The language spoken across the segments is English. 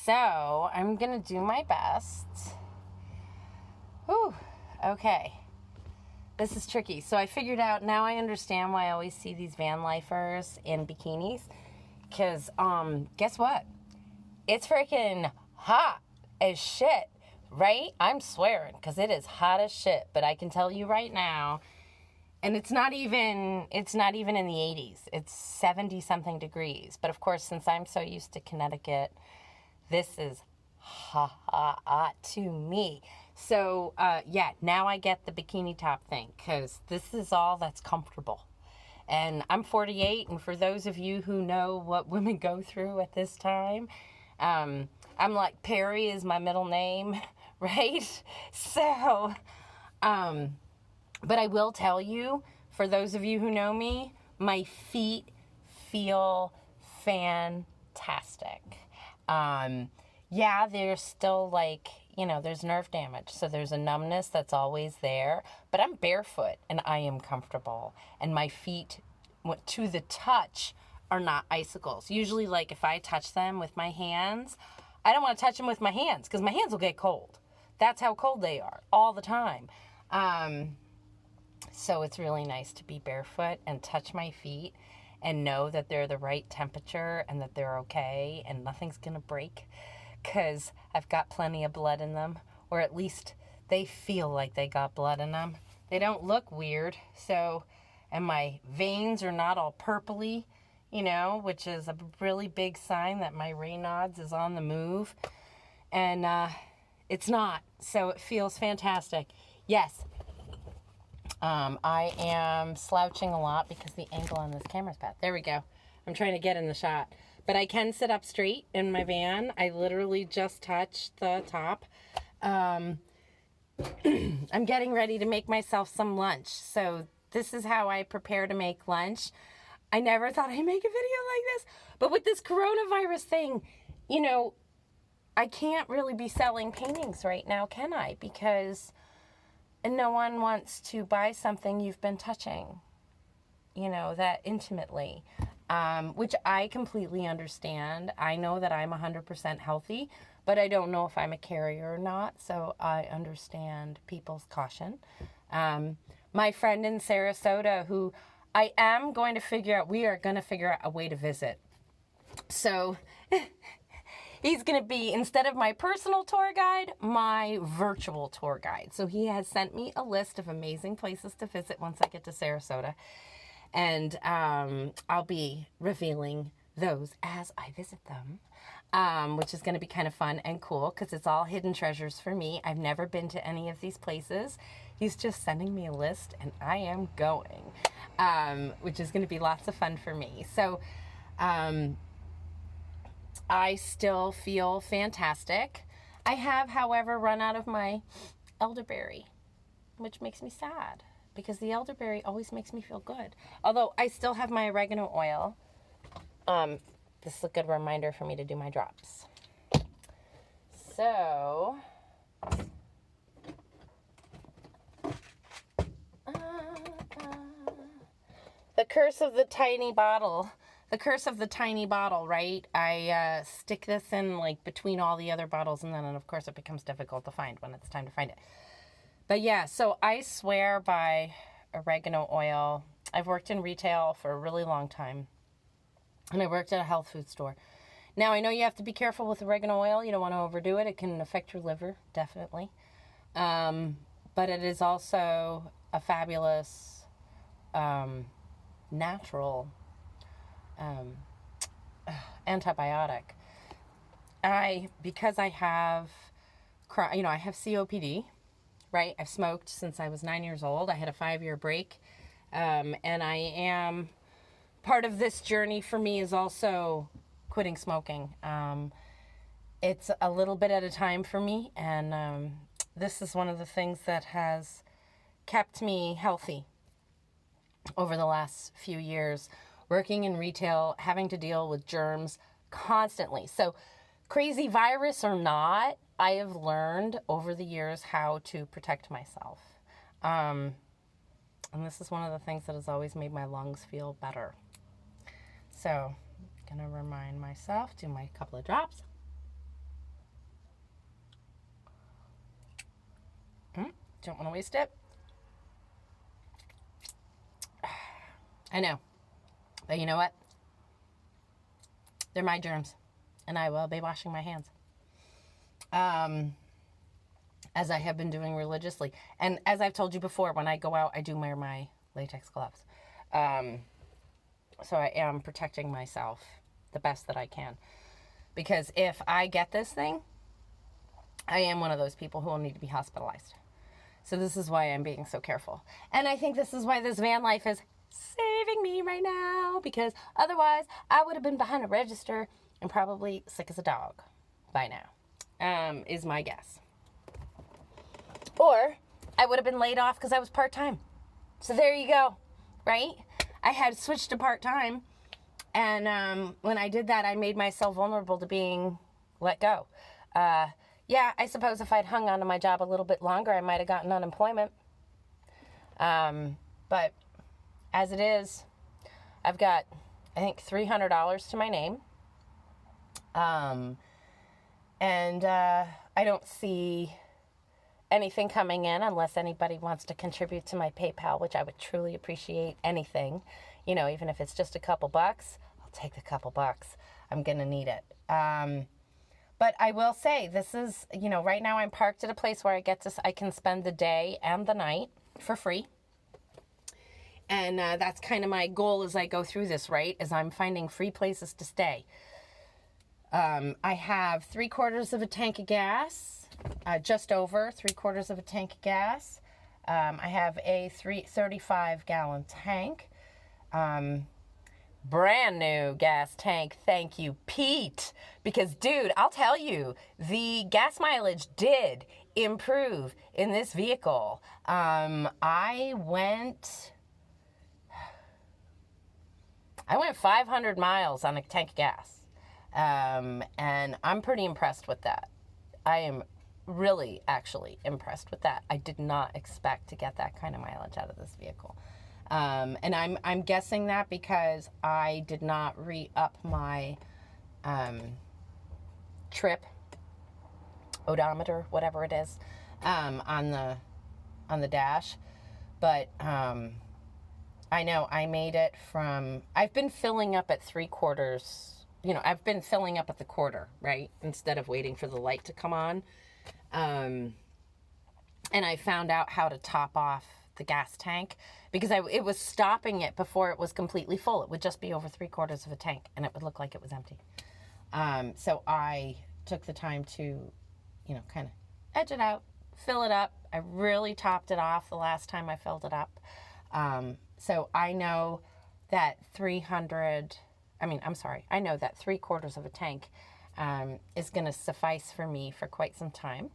So I'm going to do my best. Whew, okay. This is tricky. So I figured out, now I understand why I always see these van lifers in bikinis. Because, guess what? It's freaking hot as shit, right? I'm swearing, because it is hot as shit. But I can tell you right now, and it's not even in the 80s. It's 70-something degrees. But, of course, since I'm so used to Connecticut, this is hot to me. So, now I get the bikini top thing, because this is all that's comfortable. And I'm 48, and for those of you who know what women go through at this time, I'm like, Perry is my middle name, right? So, but I will tell you, for those of you who know me, my feet feel fantastic. There's still there's nerve damage. So there's a numbness that's always there. But I'm barefoot and I am comfortable. And my feet, to the touch, are not icicles. Usually, if I touch them with my hands, I don't want to touch them with my hands because my hands will get cold. That's how cold they are all the time. So it's really nice to be barefoot and touch my feet and know that they're the right temperature and that they're okay and nothing's going to break because I've got plenty of blood in them, or at least they feel like they got blood in them. They don't look weird, and my veins are not all purpley, which is a really big sign that my Raynaud's is on the move, and it's not, so it feels fantastic. Yes, I am slouching a lot because the angle on this camera's bad. There we go. I'm trying to get in the shot. But I can sit up straight in my van. I literally just touched the top. I'm getting ready to make myself some lunch. So this is how I prepare to make lunch. I never thought I'd make a video like this. But with this coronavirus thing, I can't really be selling paintings right now, can I? Because no one wants to buy something you've been touching, that intimately. Which I completely understand. I know that I'm 100% healthy, but I don't know if I'm a carrier or not, so I understand people's caution. My friend in Sarasota, who we are going to figure out a way to visit. So he's going to be, instead of my personal tour guide, my virtual tour guide. So he has sent me a list of amazing places to visit once I get to Sarasota. And I'll be revealing those as I visit them, which is going to be kind of fun and cool because it's all hidden treasures for me. I've never been to any of these places. He's just sending me a list, and I am going, which is going to be lots of fun for me. So I still feel fantastic. I have, however, run out of my elderberry, which makes me sad. Because the elderberry always makes me feel good. Although I still have my oregano oil. This is a good reminder for me to do my drops. So, the curse of the tiny bottle. The curse of the tiny bottle, right? I stick this in between all the other bottles, and then of course it becomes difficult to find when it's time to find it. But yeah, so I swear by oregano oil. I've worked in retail for a really long time, and I worked at a health food store. Now, I know you have to be careful with oregano oil. You don't want to overdo it. It can affect your liver, definitely. But it is also a fabulous, natural antibiotic. Because I have, I have COPD. Right? I've smoked since I was 9 years old. I had a 5-year break. And I am, part of this journey for me is also quitting smoking. It's a little bit at a time for me. And this is one of the things that has kept me healthy over the last few years. Working in retail, having to deal with germs constantly. So crazy virus or not, I have learned over the years how to protect myself. And this is one of the things that has always made my lungs feel better. So, I'm going to remind myself, do my couple of drops. Don't want to waste it. I know. But you know what? They're my germs. And I will be washing my hands. As I have been doing religiously. And as I've told you before, when I go out, I do wear my latex gloves. So I am protecting myself the best that I can. Because if I get this thing, I am one of those people who will need to be hospitalized. So this is why I'm being so careful. And I think this is why this van life is saving me right now. Because otherwise, I would have been behind a register and probably sick as a dog by now, is my guess. Or I would have been laid off because I was part-time. So there you go, right? I had switched to part-time. And when I did that, I made myself vulnerable to being let go. Yeah, I suppose if I'd hung on to my job a little bit longer, I might have gotten unemployment. But as it is, I've got, I think, $300 to my name. And I don't see anything coming in unless anybody wants to contribute to my PayPal, which I would truly appreciate. Anything, you know, even if it's just a couple bucks, I'll take the couple bucks. I'm going to need it. But I will say this is, you know, right now I'm parked at a place where I can spend the day and the night for free. And that's kind of my goal as I go through this, right? Is I'm finding free places to stay. I have 3/4 of a tank of gas, just over 3/4 of a tank of gas. I have a 35-gallon tank. Brand new gas tank. Thank you, Pete. Because, dude, I'll tell you, the gas mileage did improve in this vehicle. I went 500 miles on a tank of gas. And I'm pretty impressed with that. I am really actually impressed with that. I did not expect to get that kind of mileage out of this vehicle. And I'm guessing that because I did not re-up my trip odometer, whatever it is, on the dash. But I know I made it from, I've been filling up at 3/4. You know, I've been filling up at the quarter, right? Instead of waiting for the light to come on. And I found out how to top off the gas tank because it was stopping it before it was completely full. It would just be over 3/4 of a tank and it would look like it was empty. So I took the time to, you know, kind of edge it out, fill it up. I really topped it off the last time I filled it up. So I know that I know that 3/4 of a tank is going to suffice for me for quite some time.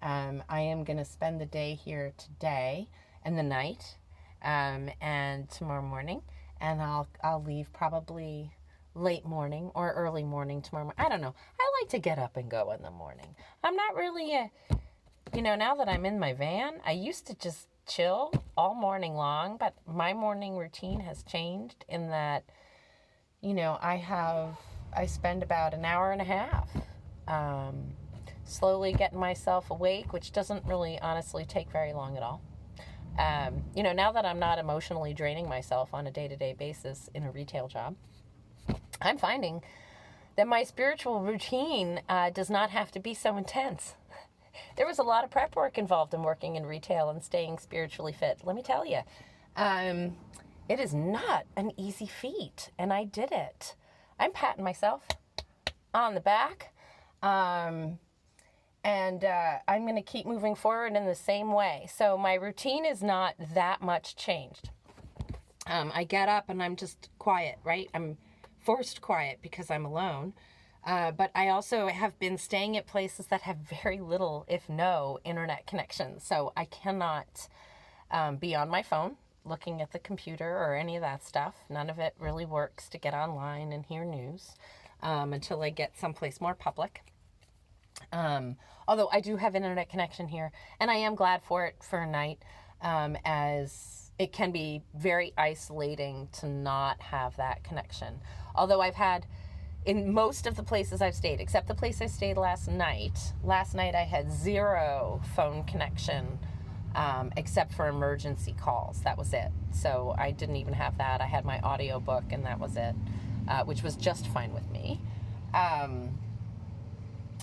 I am going to spend the day here today and the night and tomorrow morning. And I'll leave probably late morning or early morning tomorrow morning. I don't know. I like to get up and go in the morning. I'm not really, now that I'm in my van, I used to just chill all morning long. But my morning routine has changed in that, I spend about an hour and a half slowly getting myself awake, which doesn't really honestly take very long at all. Now that I'm not emotionally draining myself on a day-to-day basis in a retail job, I'm finding that my spiritual routine does not have to be so intense. There was a lot of prep work involved in working in retail and staying spiritually fit. Let me tell you, it is not an easy feat, and I did it. I'm patting myself on the back, and I'm going to keep moving forward in the same way. So my routine is not that much changed. I get up and I'm just quiet, right? I'm forced quiet because I'm alone. But I also have been staying at places that have very little, if no, internet connection. So I cannot be on my phone looking at the computer or any of that stuff. None of it really works to get online and hear news until I get someplace more public. Although I do have internet connection here, and I am glad for it for a night, as it can be very isolating to not have that connection. Although I've had in most of the places I've stayed, except the place I stayed last night. Last night I had 0 phone connection, except for emergency calls. That was it. So I didn't even have that. I had my audiobook, and that was it, which was just fine with me. I'm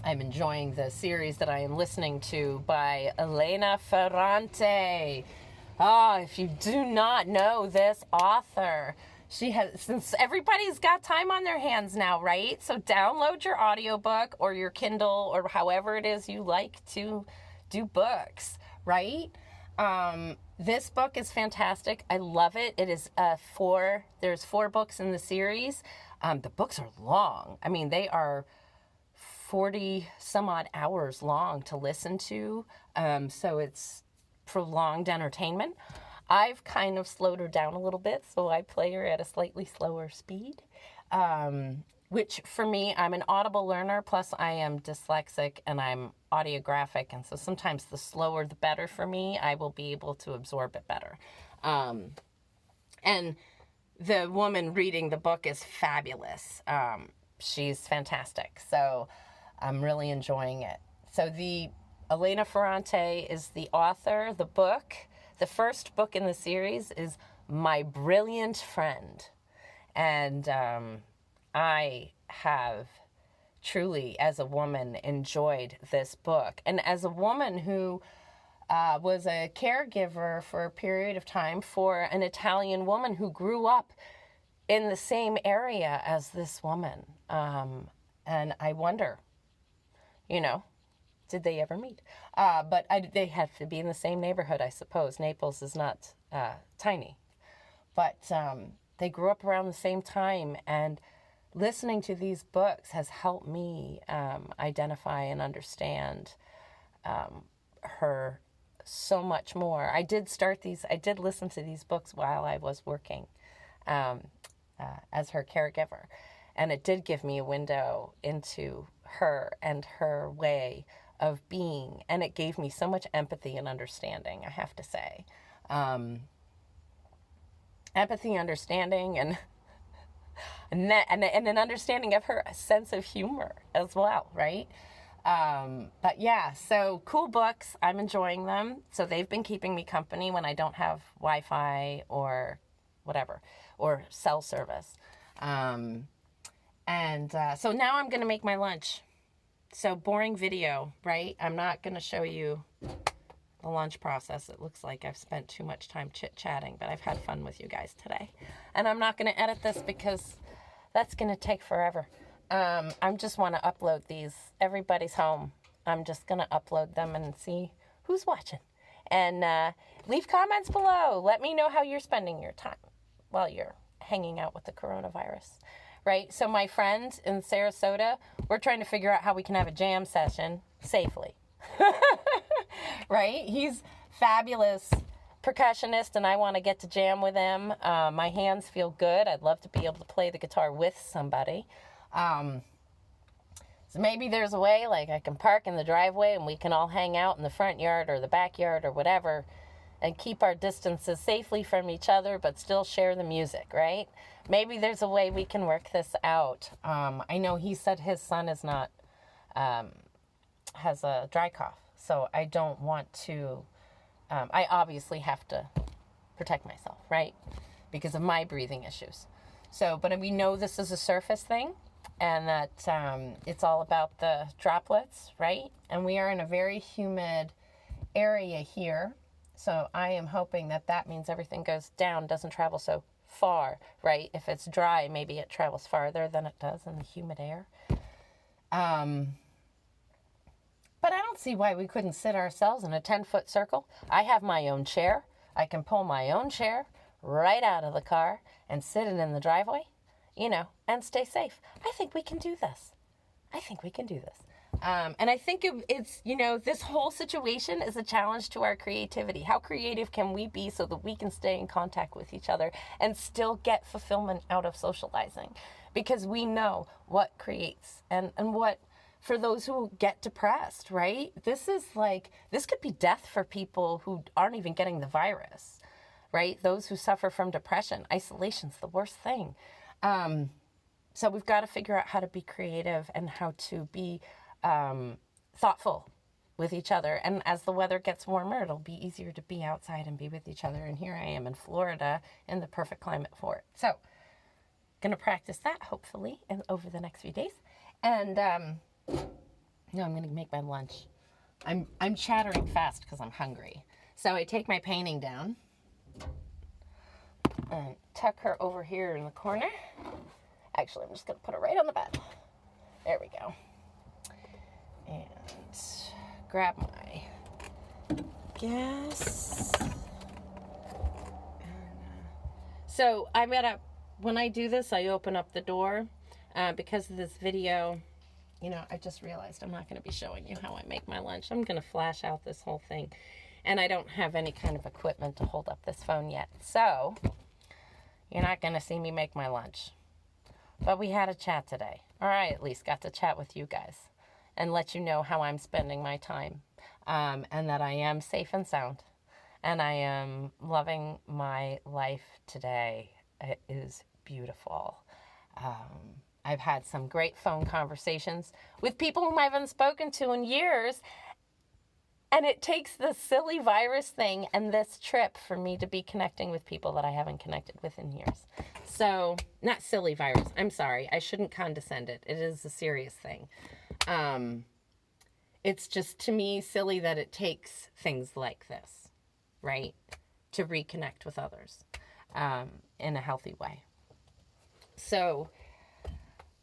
enjoying the series that I am listening to by Elena Ferrante. If you do not know this author, she has, since everybody's got time on their hands now, right? So download your audiobook or your Kindle or however it is you like to do books, right? This book is fantastic. I love it. It is there's 4 books in the series. The books are long. I mean, they are 40 some odd hours long to listen to. So it's prolonged entertainment. I've kind of slowed her down a little bit, so I play her at a slightly slower speed, which for me, I'm an audible learner, plus I am dyslexic and I'm audiographic, and so sometimes the slower the better for me. I will be able to absorb it better. And the woman reading the book is fabulous. She's fantastic, so I'm really enjoying it. So the Elena Ferrante is the author. The first book in the series is My Brilliant Friend. And I have truly, as a woman, enjoyed this book. And as a woman who was a caregiver for a period of time for an Italian woman who grew up in the same area as this woman. And I wonder, did they ever meet? But they have to be in the same neighborhood, I suppose. Naples is not tiny. But they grew up around the same time, and listening to these books has helped me identify and understand her so much more. I did listen to these books while I was working as her caregiver, and it did give me a window into her and her way of being, and it gave me so much empathy and understanding, I have to say. Empathy, understanding, and an understanding of her sense of humor as well, right? But yeah, so cool books. I'm enjoying them. So they've been keeping me company when I don't have Wi-Fi or whatever, or cell service. So now I'm going to make my lunch. So boring video, right? I'm not going to show you the lunch process. It looks like I've spent too much time chit-chatting, but I've had fun with you guys today. And I'm not going to edit this because that's going to take forever. I just want to upload these. Everybody's home. I'm just going to upload them and see who's watching. And leave comments below. Let me know how you're spending your time while you're hanging out with the coronavirus. Right? So my friend in Sarasota, we're trying to figure out how we can have a jam session safely. Right? He's fabulous percussionist, and I want to get to jam with him. My hands feel good. I'd love to be able to play the guitar with somebody. So maybe there's a way, like I can park in the driveway and we can all hang out in the front yard or the backyard or whatever and keep our distances safely from each other, but still share the music, right? Maybe there's a way we can work this out. I know he said his son is not, has a dry cough, so I don't want to, I obviously have to protect myself, right? Because of my breathing issues. So, but we know this is a surface thing, and that it's all about the droplets, right? And we are in a very humid area here. So I am hoping that means everything goes down, doesn't travel so far, right? If it's dry, maybe it travels farther than it does in the humid air. But I don't see why we couldn't sit ourselves in a 10-foot circle. I have my own chair. I can pull my own chair right out of the car and sit it in the driveway, and stay safe. I think we can do this. And I think it's, this whole situation is a challenge to our creativity. How creative can we be so that we can stay in contact with each other and still get fulfillment out of socializing? Because we know what creates and what, for those who get depressed, right? This could be death for people who aren't even getting the virus, right? Those who suffer from depression. Isolation's the worst thing. So we've got to figure out how to be creative and how to be thoughtful with each other. And as the weather gets warmer, it'll be easier to be outside and be with each other. And here I am in Florida in the perfect climate for it. So going to practice that, hopefully, and over the next few days. And now I'm going to make my lunch. I'm chattering fast because I'm hungry. So I take my painting down and tuck her over here in the corner. Actually, I'm just going to put her right on the bed. There we go. And grab my gas. So when I do this, I open up the door because of this video. I just realized I'm not going to be showing you how I make my lunch. I'm going to flash out this whole thing. And I don't have any kind of equipment to hold up this phone yet. So you're not going to see me make my lunch. But we had a chat today. Or I at least got to chat with you guys and let you know how I'm spending my time. And that I am safe and sound. And I am loving my life today. It is beautiful. I've had some great phone conversations with people whom I haven't spoken to in years. And it takes the silly virus thing and this trip for me to be connecting with people that I haven't connected with in years. So, not silly virus. I'm sorry. I shouldn't condescend it. It is a serious thing. It's just, to me, silly that it takes things like this, right, to reconnect with others in a healthy way. So,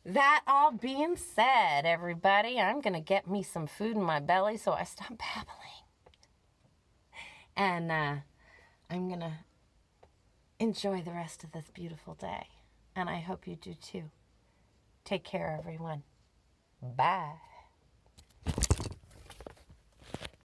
that all being said, everybody, I'm going to get me some food in my belly so I stop babbling. And I'm going to enjoy the rest of this beautiful day. And I hope you do too. Take care, everyone. Bye.